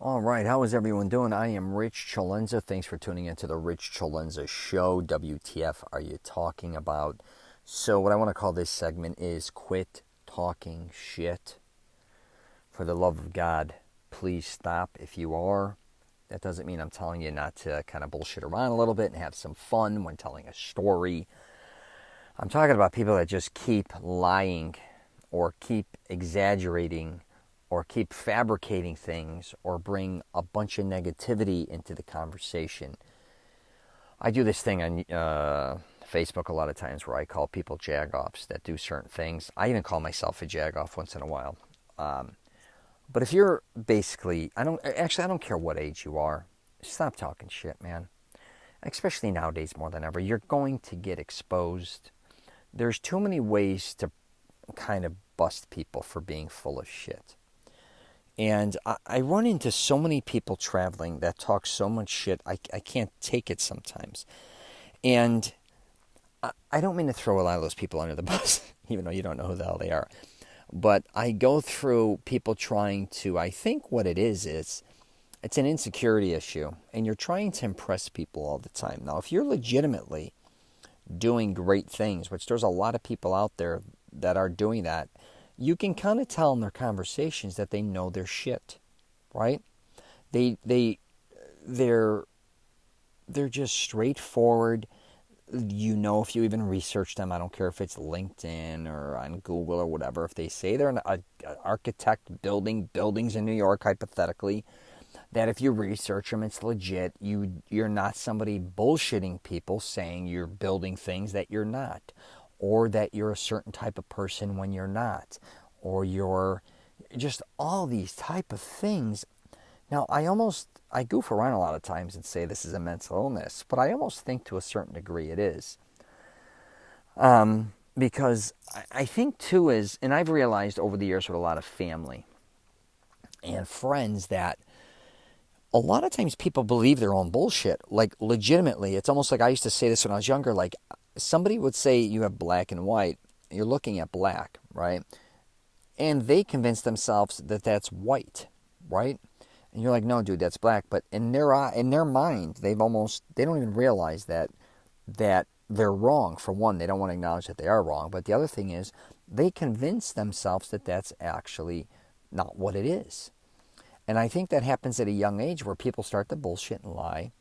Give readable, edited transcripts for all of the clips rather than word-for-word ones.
All right, how is everyone doing? I am Rich CELENZA. Thanks for tuning into the Rich CELENZA Show. WTF are you talking about? So what I want to call this segment is quit talking shit. For the love of God, please stop if you are. That doesn't mean I'm telling you not to kind of bullshit around a little bit and have some fun when telling a story. I'm talking about people that just keep lying or keep exaggerating or keep fabricating things or bring a bunch of negativity into the conversation. I do this thing on Facebook a lot of times where I call people jagoffs that do certain things. I even call myself a jagoff once in a while. But if you're basically, I don't care what age you are, stop talking shit, man. Especially nowadays more than ever. You're going to get exposed. There's too many ways to kind of bust people for being full of shit. And I run into so many people traveling that talk so much shit, I can't take it sometimes. And I don't mean to throw a lot of those people under the bus, even though you don't know who the hell they are. But I go through people trying to, I think what it is it's an insecurity issue. And you're trying to impress people all the time. Now, if you're legitimately doing great things, which there's a lot of people out there that are doing that, you can kind of tell in their conversations that they know their shit, right? They're just straightforward. You know, if you even research them, I don't care if it's LinkedIn or on Google or whatever. If they say they're an architect building buildings in New York, hypothetically, that if you research them, it's legit. You're not somebody bullshitting people saying you're building things that you're not, or that you're a certain type of person when you're not, or you're just all these type of things. Now, I goof around a lot of times and say this is a mental illness, but I almost think to a certain degree it is. Because I think too is, and I've realized over the years with a lot of family and friends that a lot of times people believe their own bullshit, like legitimately. It's almost like I used to say this when I was younger, like somebody would say you have black and white, you're looking at black, right? And they convince themselves that that's white, right? And you're like, no, dude, that's black. But in their mind, they don't even realize that they're wrong. For one, they don't want to acknowledge that they are wrong. But the other thing is, they convince themselves that that's actually not what it is. And I think that happens at a young age where people start to bullshit and lie.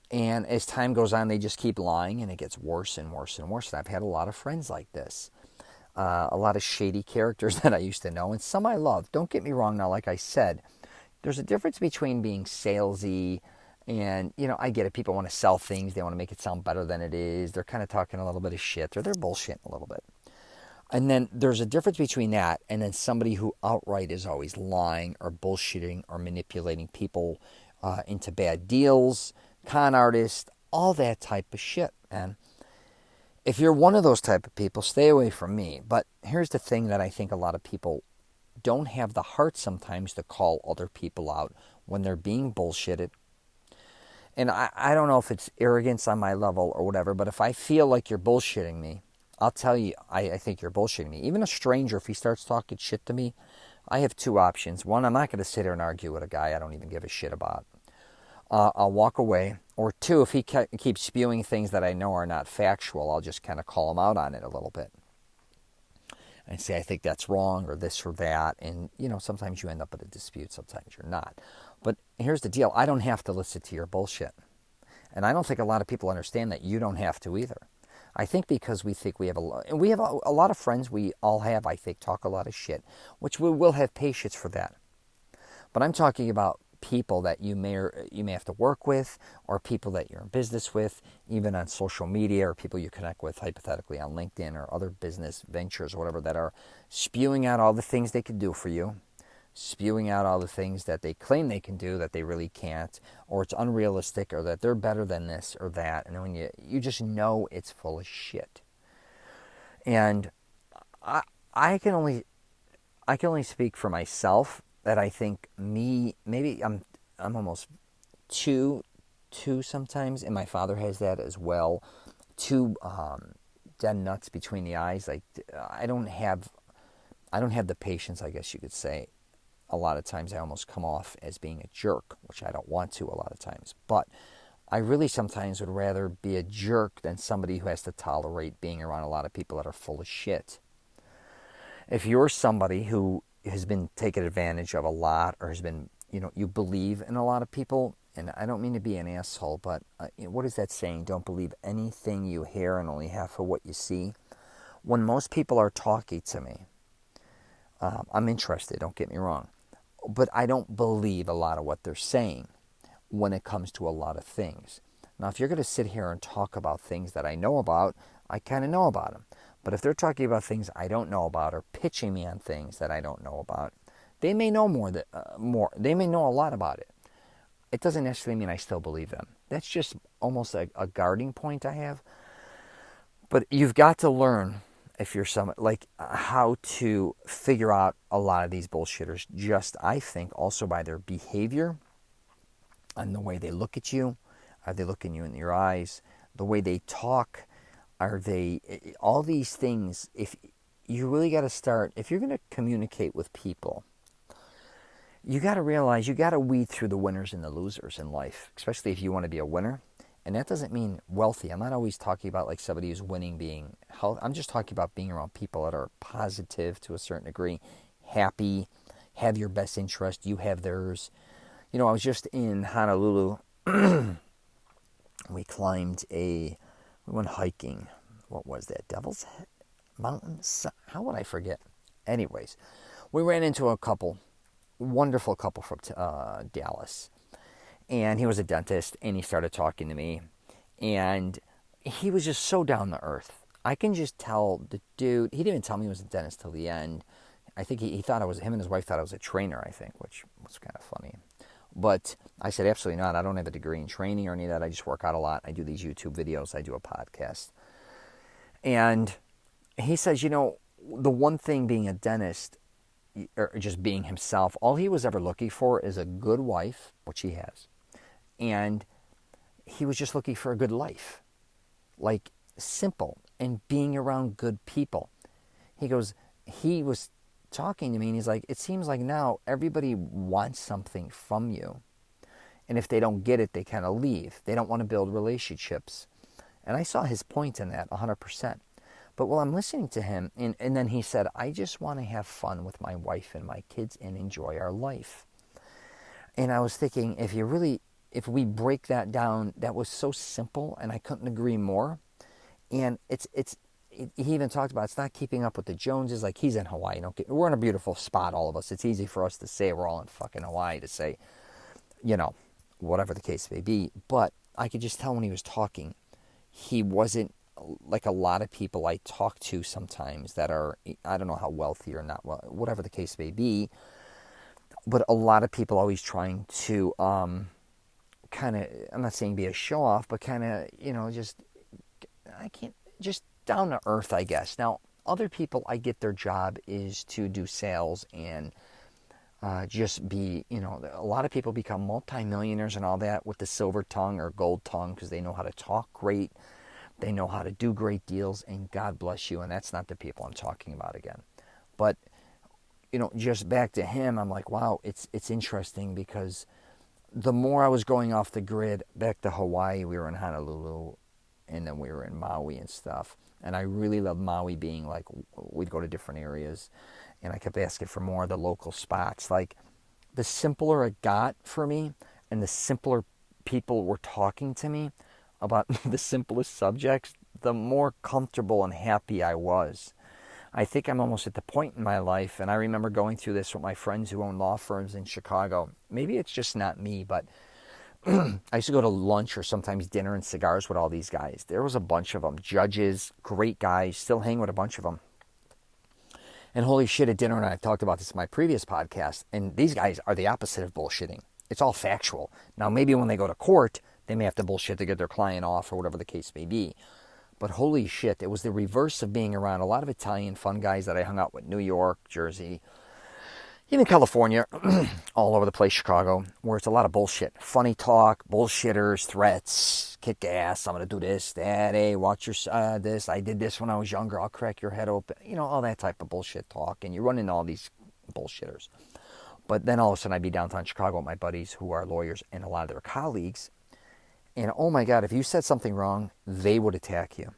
And as time goes on, they just keep lying, and it gets worse and worse and worse. And I've had a lot of friends like this. A lot of shady characters that I used to know, and some I love. Don't get me wrong now, like I said, there's a difference between being salesy and, I get it. People want to sell things. They want to make it sound better than it is. They're kind of talking a little bit of shit, or they're bullshitting a little bit. And then there's a difference between that and then somebody who outright is always lying or bullshitting or manipulating people into bad deals, con artists, all that type of shit, man. If you're one of those type of people, stay away from me. But here's the thing that I think a lot of people don't have the heart sometimes to call other people out when they're being bullshitted. And I don't know if it's arrogance on my level or whatever, but if I feel like you're bullshitting me, I'll tell you, I think you're bullshitting me. Even a stranger, if he starts talking shit to me, I have two options. One, I'm not going to sit here and argue with a guy I don't even give a shit about. I'll walk away. Or two, if he keeps spewing things that I know are not factual, I'll just kind of call him out on it a little bit. And say, I think that's wrong, or this or that. And, sometimes you end up in a dispute, sometimes you're not. But here's the deal. I don't have to listen to your bullshit. And I don't think a lot of people understand that you don't have to either. I think because we think we have a lot of friends, we all have, I think, talk a lot of shit, which we will have patience for that. But I'm talking about people that you may have to work with, or people that you're in business with, even on social media, or people you connect with hypothetically on LinkedIn or other business ventures or whatever, that are spewing out all the things they can do for you, spewing out all the things that they claim they can do that they really can't, or it's unrealistic, or that they're better than this or that. And when you just know it's full of shit. And I can only speak for myself, that I think maybe I'm almost too sometimes, and my father has that as well, too dead nuts between the eyes. Like I don't have the patience, I guess you could say, a lot of times I almost come off as being a jerk, which I don't want to a lot of times. But I really sometimes would rather be a jerk than somebody who has to tolerate being around a lot of people that are full of shit. If you're somebody who has been taken advantage of a lot, or has been, you believe in a lot of people, and I don't mean to be an asshole, but what is that saying? Don't believe anything you hear and only half of what you see. When most people are talking to me, I'm interested, don't get me wrong, but I don't believe a lot of what they're saying when it comes to a lot of things. Now, if you're going to sit here and talk about things that I know about, I kind of know about them. But if they're talking about things I don't know about, or pitching me on things that I don't know about, they may know more. They may know a lot about it. It doesn't necessarily mean I still believe them. That's just almost a guarding point I have. But you've got to learn, if you're how to figure out a lot of these bullshitters. Just, I think, also by their behavior, and the way they look at you. Are they looking you in your eyes? The way they talk. Are they, all these things, if you really got to start, if you're going to communicate with people, you got to realize you got to weed through the winners and the losers in life, especially if you want to be a winner. And that doesn't mean wealthy. I'm not always talking about like somebody who's winning being healthy. I'm just talking about being around people that are positive to a certain degree, happy, have your best interest, you have theirs. I was just in Honolulu. We went hiking. What was that? Devil's Head Mountain? How would I forget? Anyways, we ran into a wonderful couple from Dallas. And he was a dentist, and he started talking to me. And he was just so down to earth. I can just tell the dude, he didn't even tell me he was a dentist till the end. I think he thought him and his wife thought I was a trainer, I think, which was kind of funny. But I said, absolutely not. I don't have a degree in training or any of that. I just work out a lot. I do these YouTube videos. I do a podcast. And he says, the one thing being a dentist, or just being himself, all he was ever looking for is a good wife, which he has. And he was just looking for a good life. Like, simple, and being around good people. He was talking to me, and he's like, it seems like now everybody wants something from you. And if they don't get it, they kind of leave. They don't want to build relationships. And I saw his point in that 100%. But while I'm listening to him, and then he said, I just want to have fun with my wife and my kids and enjoy our life. And I was thinking, if we break that down, that was so simple, and I couldn't agree more. And he even talked about, it's not keeping up with the Joneses. Like, he's in Hawaii. We're in a beautiful spot, all of us. It's easy for us to say we're all in fucking Hawaii, to say, whatever the case may be. But I could just tell when he was talking, he wasn't like a lot of people I talk to sometimes that are, I don't know how wealthy or not, whatever the case may be. But a lot of people always trying to kind of, I'm not saying be a show off, but kind of, just down to earth, I guess. Now, other people, I get their job is to do sales and just be, a lot of people become multimillionaires and all that with the silver tongue or gold tongue because they know how to talk great. They know how to do great deals, and God bless you. And that's not the people I'm talking about again. But, just back to him, I'm like, wow, it's interesting because the more I was going off the grid, back to Hawaii, we were in Honolulu, and then we were in Maui and stuff. And I really loved Maui being like, we'd go to different areas, and I kept asking for more of the local spots. Like, the simpler it got for me, and the simpler people were talking to me about the simplest subjects, the more comfortable and happy I was. I think I'm almost at the point in my life, and I remember going through this with my friends who own law firms in Chicago. Maybe it's just not me, but I used to go to lunch or sometimes dinner and cigars with all these guys. There was a bunch of them, judges, great guys, still hang with a bunch of them. And holy shit, at dinner, and I've talked about this in my previous podcast, and these guys are the opposite of bullshitting. It's all factual. Now, maybe when they go to court, they may have to bullshit to get their client off or whatever the case may be. But holy shit, it was the reverse of being around a lot of Italian fun guys that I hung out with, New York, Jersey, even California, all over the place, Chicago, where it's a lot of bullshit. Funny talk, bullshitters, threats, kick ass, I'm going to do this, that, hey, watch your this, I did this when I was younger, I'll crack your head open, all that type of bullshit talk. And you run into all these bullshitters. But then all of a sudden I'd be downtown Chicago with my buddies who are lawyers and a lot of their colleagues. And oh my God, if you said something wrong, they would attack you.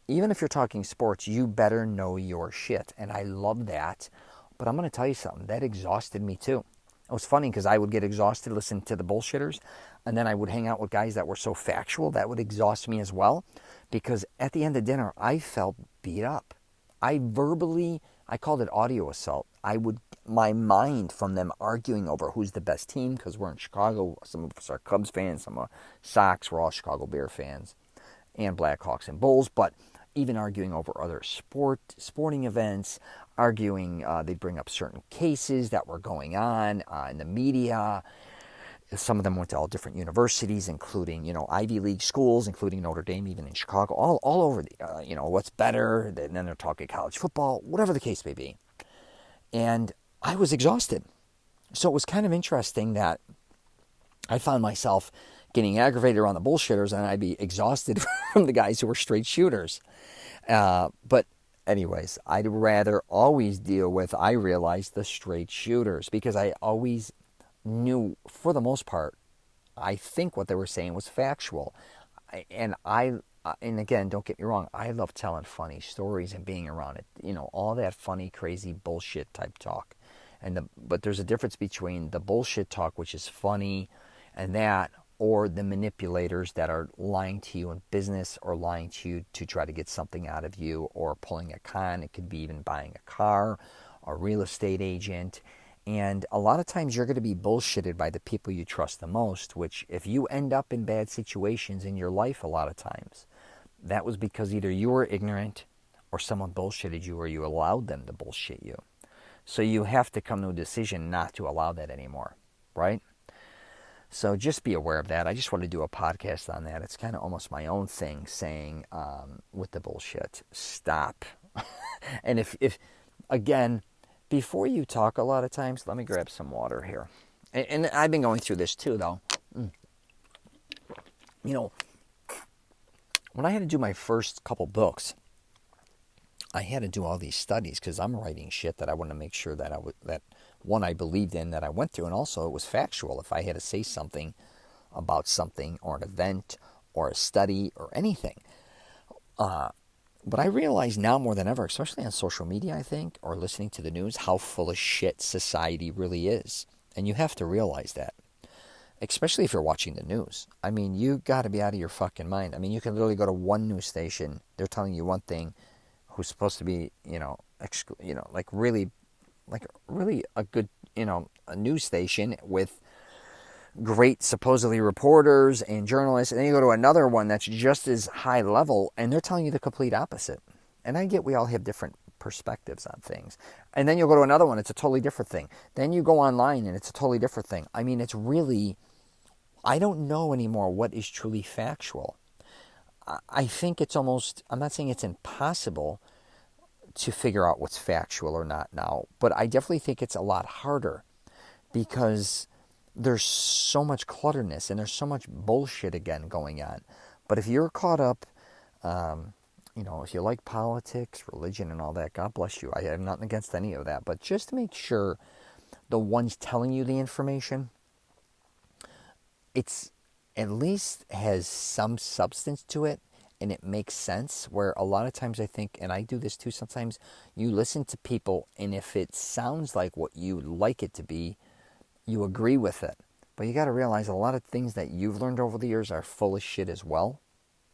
Even if you're talking sports, you better know your shit. And I love that. But I'm going to tell you something. That exhausted me too. It was funny because I would get exhausted listening to the bullshitters. And then I would hang out with guys that were so factual. That would exhaust me as well. Because at the end of dinner, I felt beat up. I called it audio assault. My mind from them arguing over who's the best team, because we're in Chicago. Some of us are Cubs fans, some are Sox. We're all Chicago Bear fans, and Blackhawks and Bulls. But even arguing over other sporting events, arguing, they'd bring up certain cases that were going on in the media. Some of them went to all different universities, including, Ivy League schools, including Notre Dame, even in Chicago, all over the, what's better. And then they're talking college football, whatever the case may be. And I was exhausted. So it was kind of interesting that I found myself getting aggravated around the bullshitters, and I'd be exhausted from the guys who were straight shooters. But anyways, I'd rather always deal with, I realized, the straight shooters, because I always knew, for the most part, I think what they were saying was factual. And again, don't get me wrong, I love telling funny stories and being around it. All that funny, crazy bullshit type talk. But there's a difference between the bullshit talk, which is funny, and that, or the manipulators that are lying to you in business or lying to you to try to get something out of you, or pulling a con. It could be even buying a car, a real estate agent. And a lot of times you're going to be bullshitted by the people you trust the most, which if you end up in bad situations in your life a lot of times, that was because either you were ignorant or someone bullshitted you, or you allowed them to bullshit you. So you have to come to a decision not to allow that anymore, right? So just be aware of that. I just want to do a podcast on that. It's kind of almost my own thing, saying with the bullshit, stop. And if again, before you talk a lot of times, let me grab some water here. And I've been going through this too, though. When I had to do my first couple books, I had to do all these studies because I'm writing shit that I want to make sure that that one I believed in, that I went through, and also it was factual. If I had to say something about something or an event or a study or anything. But I realize now more than ever, especially on social media, I think, or listening to the news, how full of shit society really is. And you have to realize that, especially if you're watching the news. I mean, you got to be out of your fucking mind. I mean, you can literally go to one news station, they're telling you one thing, who's supposed to be, really a good, a news station with great supposedly reporters and journalists, and then you go to another one that's just as high level, and they're telling you the complete opposite. And I get we all have different perspectives on things. And then you'll go to another one, it's a totally different thing. Then you go online and it's a totally different thing. I mean, it's really, I don't know anymore what is truly factual. I think it's almost, I'm not saying it's impossible to figure out what's factual or not now, but I definitely think it's a lot harder because there's so much clutterness and there's so much bullshit again going on. But if you're caught up, if you like politics, religion, and all that, God bless you. I have nothing against any of that. But just to make sure the ones telling you the information, it's at least has some substance to it and it makes sense. Where a lot of times I think, and I do this too sometimes, you listen to people and if it sounds like what you like it to be, you agree with it. But you got to realize a lot of things that you've learned over the years are full of shit as well,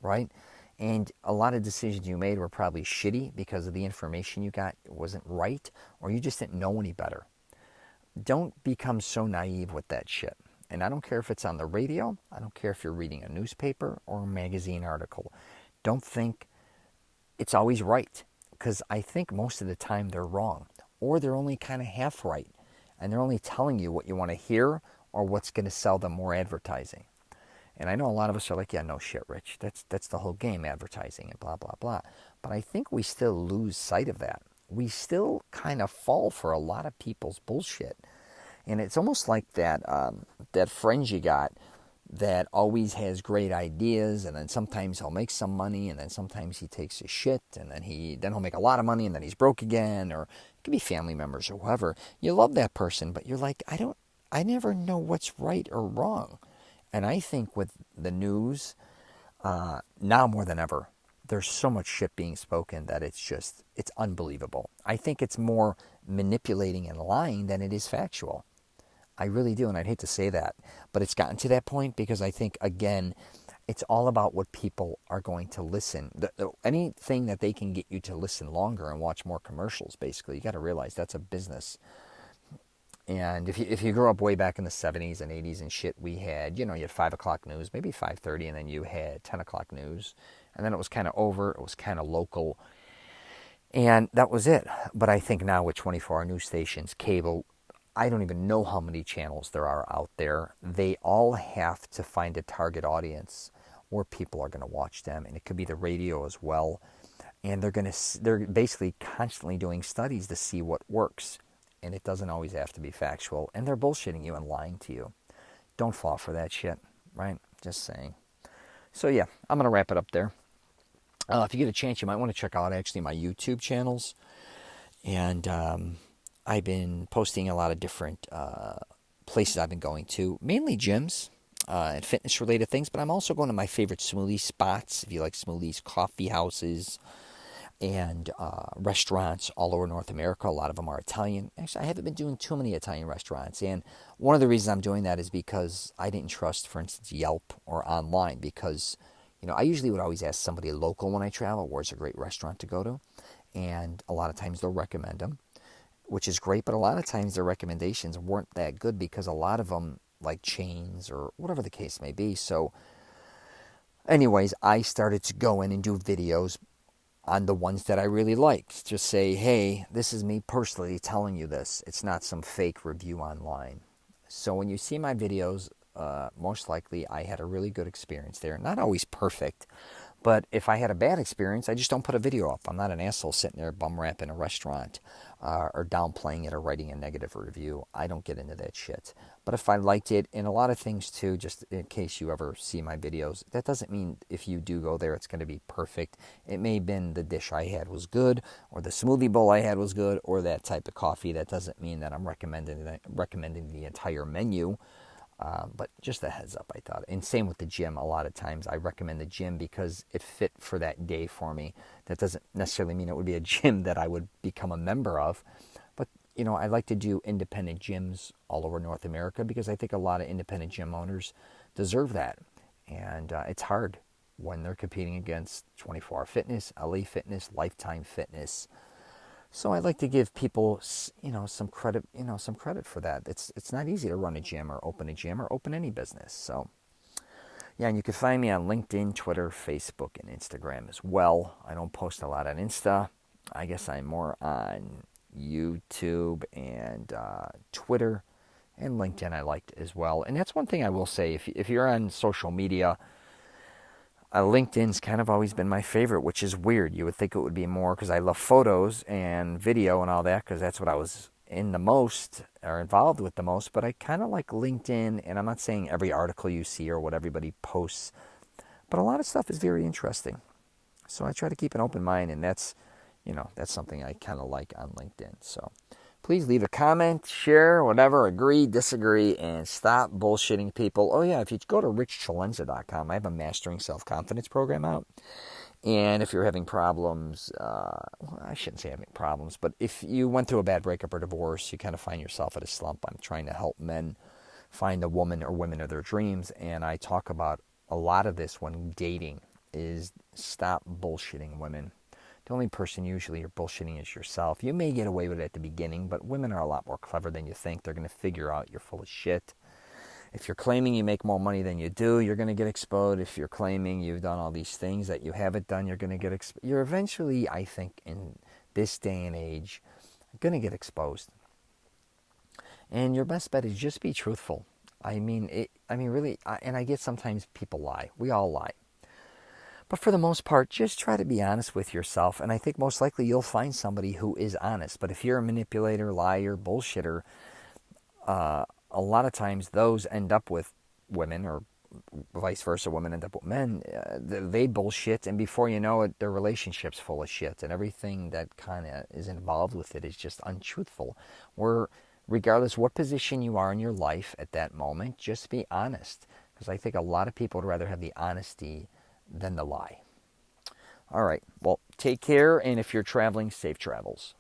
right? And a lot of decisions you made were probably shitty because of the information you got wasn't right, or you just didn't know any better. Don't become so naive with that shit. And I don't care if it's on the radio, I don't care if you're reading a newspaper or a magazine article. Don't think it's always right, because I think most of the time they're wrong, or they're only kind of half right, and they're only telling you what you want to hear or what's going to sell them more advertising. And I know a lot of us are like, yeah, no shit, Rich. That's the whole game, advertising and blah, blah, blah. But I think we still lose sight of that. We still kind of fall for a lot of people's bullshit. And it's almost like that friend you got that always has great ideas, and then sometimes he'll make some money, and then sometimes he takes a shit, and then he'll make a lot of money, and then he's broke again, or it could be family members or whoever. You love that person, but you're like, I never know what's right or wrong. And I think with the news, now more than ever, there's so much shit being spoken that it's unbelievable. I think it's more manipulating and lying than it is factual. I really do, and I'd hate to say that. But it's gotten to that point because I think, again, it's all about what people are going to listen. Anything that they can get you to listen longer and watch more commercials, basically, you got to realize that's a business. And if you grew up way back in the 70s and 80s and shit, we had, you had 5 o'clock news, maybe 5:30, and then you had 10 o'clock news. And then it was kind of over. It was kind of local. And that was it. But I think now with 24-hour news stations, cable, I don't even know how many channels there are out there. They all have to find a target audience where people are going to watch them. And it could be the radio as well. And they're basically constantly doing studies to see what works. And it doesn't always have to be factual. And they're bullshitting you and lying to you. Don't fall for that shit, right? Just saying. So yeah, I'm going to wrap it up there. If you get a chance, you might want to check out actually my YouTube channels. And I've been posting a lot of different places I've been going to, mainly gyms and fitness-related things, but I'm also going to my favorite smoothie spots, if you like smoothies, coffee houses, and restaurants all over North America. A lot of them are Italian. Actually, I haven't been doing too many Italian restaurants, and one of the reasons I'm doing that is because I didn't trust, for instance, Yelp or online, because I usually would always ask somebody local when I travel, where's a great restaurant to go to, and a lot of times they'll recommend them, which is great, but a lot of times their recommendations weren't that good because a lot of them like chains or whatever the case may be. So anyways, I started to go in and do videos on the ones that I really liked. Just say, hey, this is me personally telling you this. It's not some fake review online. So when you see my videos, most likely I had a really good experience there. Not always perfect, but if I had a bad experience, I just don't put a video up. I'm not an asshole sitting there bum rapping a restaurant or downplaying it or writing a negative review. I don't get into that shit. But if I liked it, and a lot of things too, just in case you ever see my videos, that doesn't mean if you do go there, it's going to be perfect. It may have been the dish I had was good, or the smoothie bowl I had was good, or that type of coffee. That doesn't mean that I'm recommending the entire menu. But just a heads up, I thought. And same with the gym. A lot of times I recommend the gym because it fit for that day for me. That doesn't necessarily mean it would be a gym that I would become a member of. But, I like to do independent gyms all over North America because I think a lot of independent gym owners deserve that. And it's hard when they're competing against 24-Hour Fitness, LA Fitness, Lifetime Fitness. So I like to give people, some credit, some credit for that. It's not easy to run a gym or open any business. So, yeah, and you can find me on LinkedIn, Twitter, Facebook, and Instagram as well. I don't post a lot on Insta. I guess I'm more on YouTube and Twitter, and LinkedIn I liked as well. And that's one thing I will say, if you're on social media, LinkedIn's kind of always been my favorite, which is weird. You would think it would be more because I love photos and video and all that because that's what I was in the most or involved with the most. But I kind of like LinkedIn, and I'm not saying every article you see or what everybody posts, but a lot of stuff is very interesting. So I try to keep an open mind, and that's something I kind of like on LinkedIn. So please leave a comment, share, whatever, agree, disagree, and stop bullshitting people. Oh, yeah, if you go to richcelenza.com, I have a Mastering Self-Confidence program out. And if you're having problems, I shouldn't say having problems, but if you went through a bad breakup or divorce, you kind of find yourself at a slump. I'm trying to help men find the woman or women of their dreams. And I talk about a lot of this when dating is stop bullshitting women. The only person usually you're bullshitting is yourself. You may get away with it at the beginning, but women are a lot more clever than you think. They're going to figure out you're full of shit. If you're claiming you make more money than you do, you're going to get exposed. If you're claiming you've done all these things that you haven't done, you're going to get exposed. You're eventually, I think, in this day and age, going to get exposed. And your best bet is just be truthful. Really, and I get sometimes people lie. We all lie. But for the most part, just try to be honest with yourself. And I think most likely you'll find somebody who is honest. But if you're a manipulator, liar, bullshitter, a lot of times those end up with women or vice versa, women end up with men. They bullshit, and before you know it, their relationship's full of shit, and everything that kind of is involved with it is just untruthful. Regardless what position you are in your life at that moment, just be honest. Because I think a lot of people would rather have the honesty than the lie. All right, well, take care, and if you're traveling, safe travels.